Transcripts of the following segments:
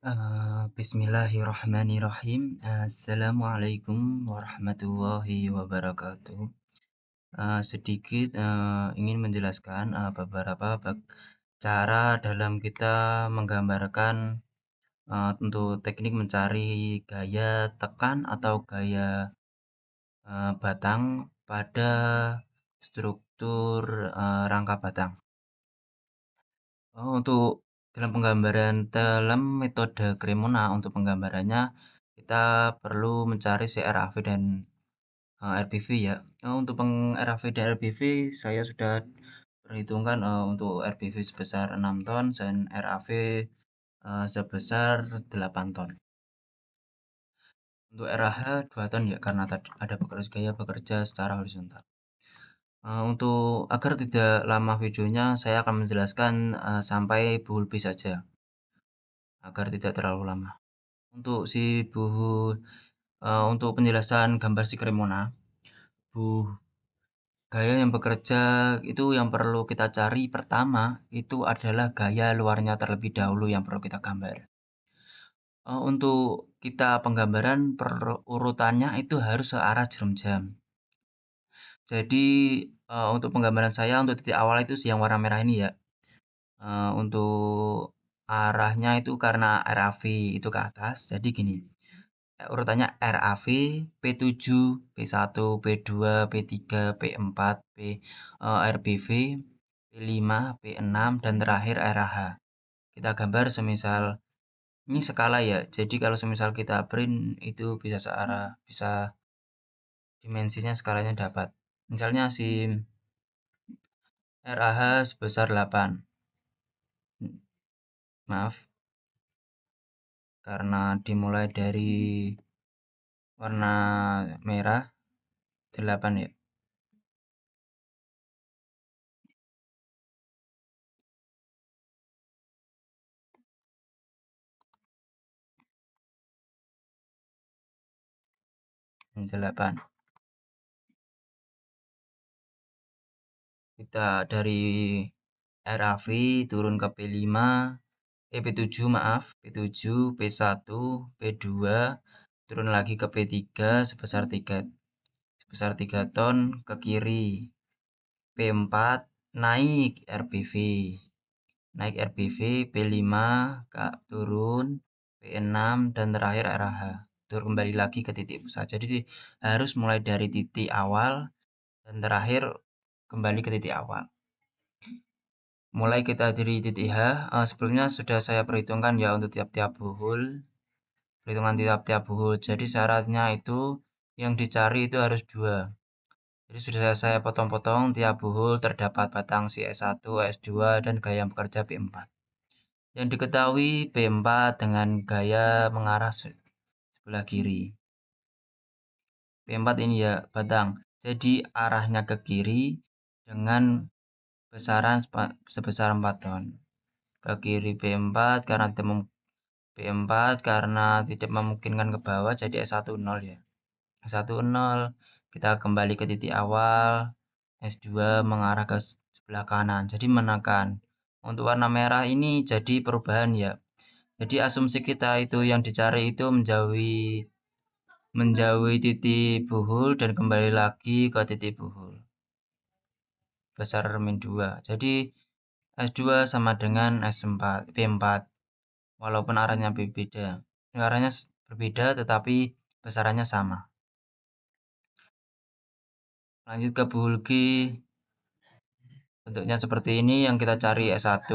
Bismillahirrahmanirrahim. Assalamualaikum warahmatullahi wabarakatuh. Sedikit ingin menjelaskan beberapa cara dalam kita menggambarkan untuk teknik mencari gaya tekan atau gaya batang pada struktur rangka batang. Untuk dalam penggambaran dalam metode Cremona untuk penggambarannya kita perlu mencari CRAV dan RPV ya. Untuk RAV dan RPV saya sudah perhitungkan untuk RPV sebesar 6 ton dan RAV sebesar 8 ton. Untuk RAH 2 ton ya karena tadi ada gaya bekerja secara horizontal. Untuk agar tidak lama videonya, saya akan menjelaskan sampai buhul B saja, agar tidak terlalu lama. Untuk untuk penjelasan gambar si Cremona, gaya yang bekerja itu yang perlu kita cari pertama itu adalah gaya luarnya terlebih dahulu yang perlu kita gambar. Untuk kita penggambaran urutannya itu harus searah jarum jam. Jadi untuk penggambaran saya untuk titik awal itu yang warna merah ini ya. Untuk arahnya itu karena RAV itu ke atas, jadi gini. Urutannya RAV, P7, P1, P2, P3, P4, RBV, P5, P6, dan terakhir RAH. Kita gambar semisal ini skala ya. Jadi kalau semisal kita print itu bisa searah, bisa dimensinya skalanya dapat. Misalnya si RAH sebesar 8. Maaf. Karena dimulai dari warna merah 8 ya. Ini 8. Kita dari RAV turun ke P5, P7 maaf, P7, P1, P2, turun lagi ke P3 sebesar 3 ton ke kiri. P4 naik RPV. Naik RPV, P5 turun, P6 dan terakhir RAH. Turun kembali lagi ke titik pusat. Jadi harus mulai dari titik awal dan terakhir kembali ke titik awal. Mulai kita dari titik H, sebelumnya sudah saya perhitungkan ya untuk tiap-tiap buhul. Perhitungan tiap-tiap buhul. Jadi syaratnya itu yang dicari itu harus 2. Jadi sudah saya potong-potong tiap buhul terdapat batang si S1, S2, dan gaya yang bekerja P4. Yang diketahui P4 dengan gaya mengarah sebelah kiri. P4 ini ya batang. Jadi arahnya ke kiri dengan besaran sebesar 4 ton. Ke kiri P4 karena tidak memungkinkan ke bawah jadi S1 0 ya. S1 0 kita kembali ke titik awal, S2 mengarah ke sebelah kanan. Jadi menekan. Untuk warna merah ini jadi perubahan ya. Jadi asumsi kita itu yang dicari itu menjauhi titik buhul dan kembali lagi ke titik buhul. Besar min 2. Jadi S2 sama dengan S4, P4. Walaupun arahnya berbeda. Arahnya berbeda tetapi besarannya sama. Lanjut ke buhul G. Bentuknya seperti ini yang kita cari S1.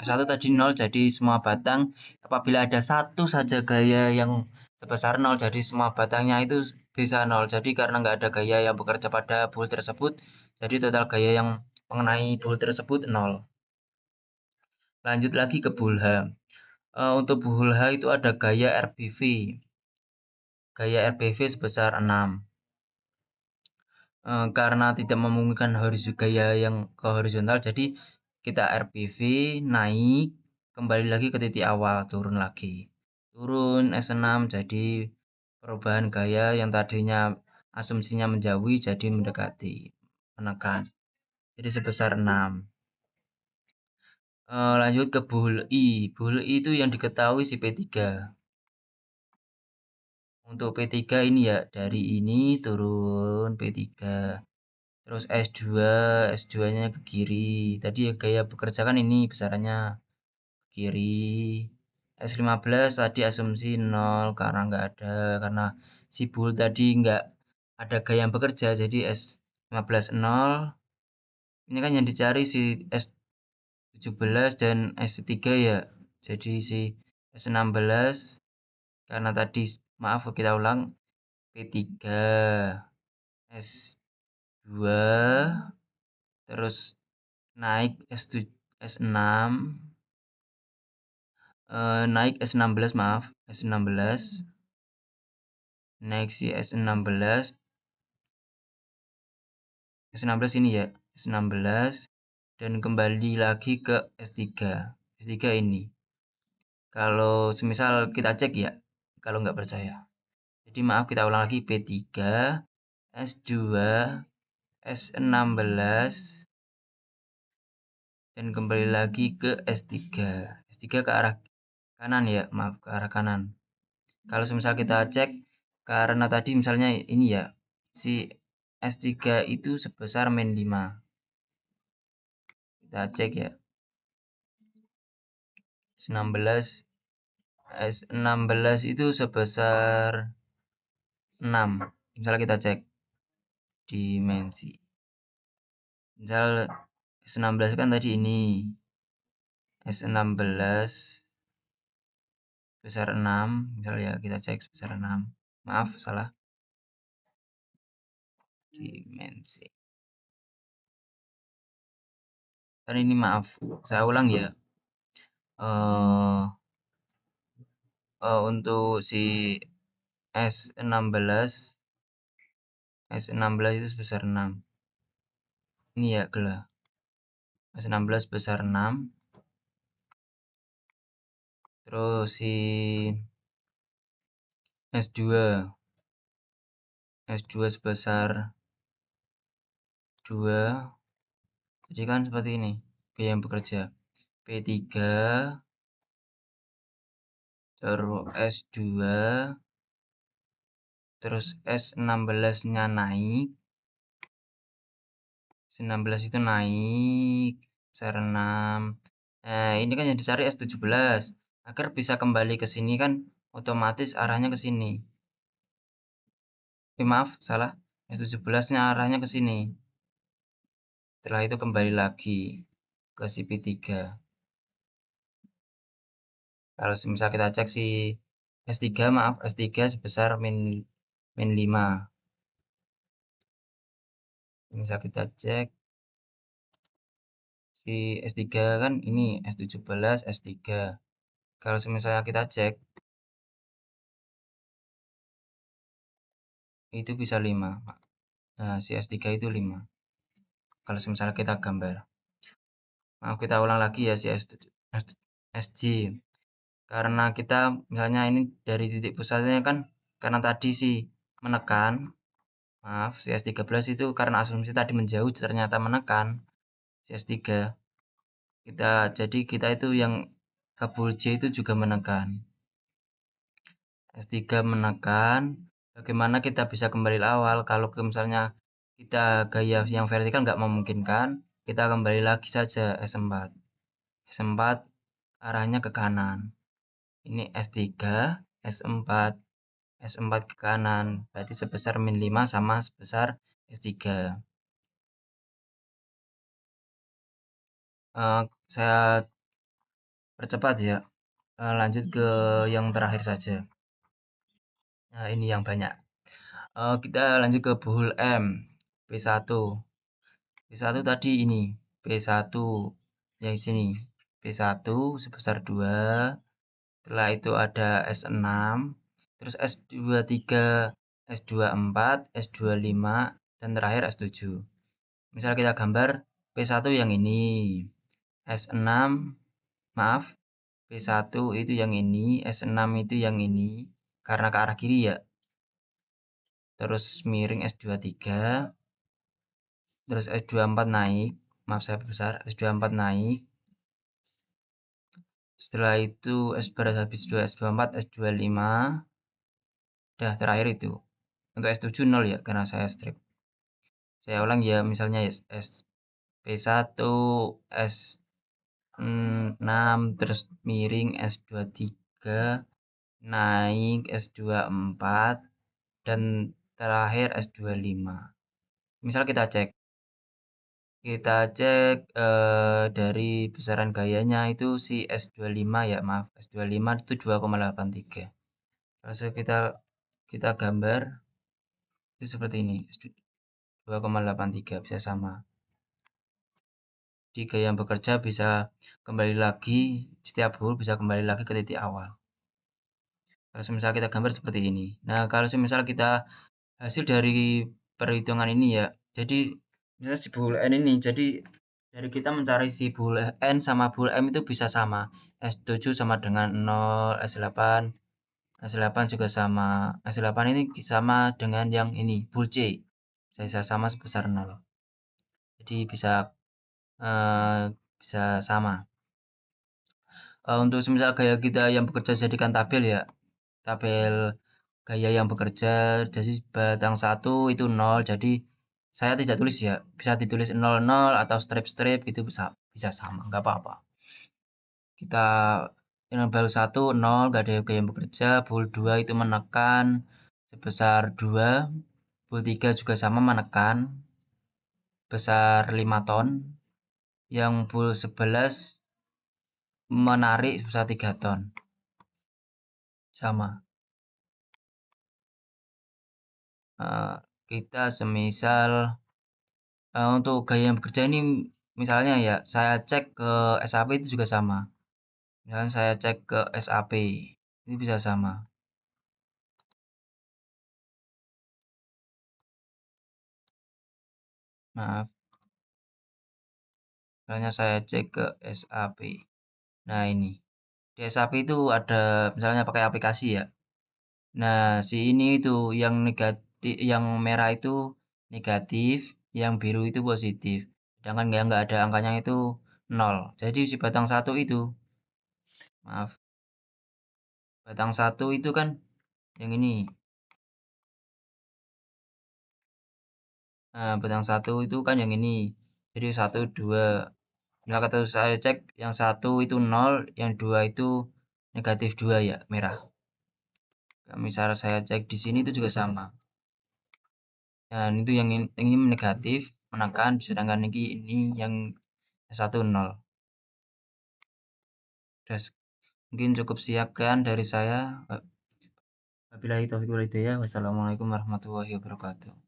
S1 tadi 0 jadi semua batang apabila ada satu saja gaya yang sebesar 0 jadi semua batangnya itu bisa 0. Jadi karena nggak ada gaya yang bekerja pada buhul tersebut jadi total gaya yang mengenai buhul tersebut 0. Lanjut lagi ke buhul H. Untuk buhul H itu ada gaya RBV. Gaya RBV sebesar 6. Karena tidak memungkinkan gaya yang ke horizontal jadi kita RPV naik kembali lagi ke titik awal, turun lagi, turun S6 jadi perubahan gaya yang tadinya asumsinya menjauhi jadi mendekati, menekan, jadi sebesar 6. Lanjut ke Buhul I. Buhul I itu yang diketahui si P3. Untuk P3 ini ya, dari ini turun P3. Terus S2, S2-nya ke kiri. Tadi ya gaya bekerja kan ini besarannya ke kiri. S15 tadi asumsi 0 karena nggak ada. Karena si Buhul tadi nggak ada gaya yang bekerja, jadi S15 0. Ini kan yang dicari si S17 dan S3 ya. Jadi si S16 karena tadi maaf kita ulang P3 S2 terus naik S6 naik S16 maaf S16 naik si S16 ini ya S16 dan kembali lagi ke S3 S3 ini kalau semisal kita cek ya kalau nggak percaya. Jadi maaf kita ulang lagi P3, S2, S16, dan kembali lagi ke S3. S3 ke arah kanan ya, maaf ke arah kanan. Kalau misal kita cek, karena tadi misalnya ini ya, si S3 itu sebesar min 5. Kita cek ya, S16, S16 itu sebesar 6. Misalnya kita cek dimensi. Misal S16 kan tadi ini S16 sebesar 6, misal ya kita cek sebesar 6. Maaf salah dimensi. Dan ini maaf, saya ulang ya. Untuk si S16 S16 itu sebesar 6. Ini ya gelah. S16 sebesar 6. Terus si S2 S2 sebesar 2. Jadi kan seperti ini gaya yang bekerja. P3 terus S2 terus S16-nya naik. S16 itu naik besar 6. Nah, ini kan yang dicari S17. Agar bisa kembali ke sini kan otomatis arahnya ke sini. Maaf, salah. S17-nya arahnya ke sini. Setelah itu kembali lagi ke si P3. Kalau misal kita cek si S3, maaf, S3 sebesar min 5. Misal kita cek si S3 kan ini S17, S3. Kalau misalnya kita cek itu bisa 5. Nah, si S3 itu 5. Kalau misalnya kita gambar. Maaf, kita ulang lagi ya si SG. Karena kita misalnya ini dari titik pusatnya kan karena tadi si menekan. Maaf, si S13 itu karena asumsi tadi menjauh ternyata menekan si S3. Jadi kita itu yang kabul J itu juga menekan. S3 menekan. Bagaimana kita bisa kembali awal kalau misalnya kita gaya yang vertikal nggak memungkinkan, kita kembali lagi saja S4. S4 arahnya ke kanan. Ini S3, S4, S4 ke kanan. Berarti sebesar min 5 sama sebesar S3. Saya percepat ya. Lanjut ke yang terakhir saja. Nah, ini yang banyak. Kita lanjut ke buhul M. P1. P1 tadi ini. P1 yang sini. P1 sebesar 2. Setelah itu ada S6. Terus S23, S24, S25, dan terakhir S7. Misal kita gambar P1 yang ini. S6, maaf. P1 itu yang ini, S6 itu yang ini. Karena ke arah kiri ya. Terus miring S23. Terus S24 naik, maaf saya besar, S24 naik, Setelah itu S berat habis 2, S24, S25. Dah terakhir itu. Untuk S7 0 ya, karena saya strip. Saya ulang ya, misalnya ya SP1, S6, terus miring S23, naik S24, dan terakhir S25. Misal kita cek dari besaran gayanya itu si S25 ya, maaf, S25 itu 2,83. Kalau kita gambar itu seperti ini, 2,83 bisa sama. Jadi gaya yang bekerja bisa kembali lagi, setiap hul bisa kembali lagi ke titik awal. Kalau misal kita gambar seperti ini. Nah, kalau misal kita hasil dari perhitungan ini ya, jadi misalnya si bool n ini, jadi dari kita mencari si bool n sama bool m itu bisa sama. S7 sama dengan 0, S8 juga sama. S8 ini sama dengan yang ini, bool c. Bisa sama sebesar 0. Jadi eh, bisa sama. Untuk semisal gaya kita yang bekerja jadikan tabel ya, tabel gaya yang bekerja, jadi batang 1 itu 0, jadi saya tidak tulis ya, bisa ditulis 00 atau strip-strip gitu, bisa sama, nggak apa-apa. Kita yang baru 1 0, nggak ada gaya yang bekerja. Bool 2 itu menekan sebesar 2, bool 3 juga sama menekan besar 5 ton, yang bool 11 menarik sebesar 3 ton, sama. Kita semisal untuk gaya yang bekerja ini, misalnya ya saya cek ke SAP itu juga sama. Misalnya saya cek ke SAP, ini bisa sama. Maaf, misalnya saya cek ke SAP. Nah ini, di SAP itu ada misalnya pakai aplikasi ya. Nah, si ini itu yang negatif, yang merah itu negatif, yang biru itu positif. Sedangkan yang nggak ada angkanya itu 0. Jadi si batang 1 itu, maaf, batang 1 itu kan yang ini. Nah, batang 1 itu kan yang ini. Jadi 1, 2. Nah, kata saya cek yang 1 itu 0, yang 2 itu negatif 2 ya, merah. Nah, misal saya cek di sini itu juga sama. Dan itu yang ini negatif, menekan, sedangkan ini yang 1 0. Udah, mungkin cukup sekian dari saya. Wabillahi taufiq wal hidayah. Wassalamualaikum warahmatullahi wabarakatuh.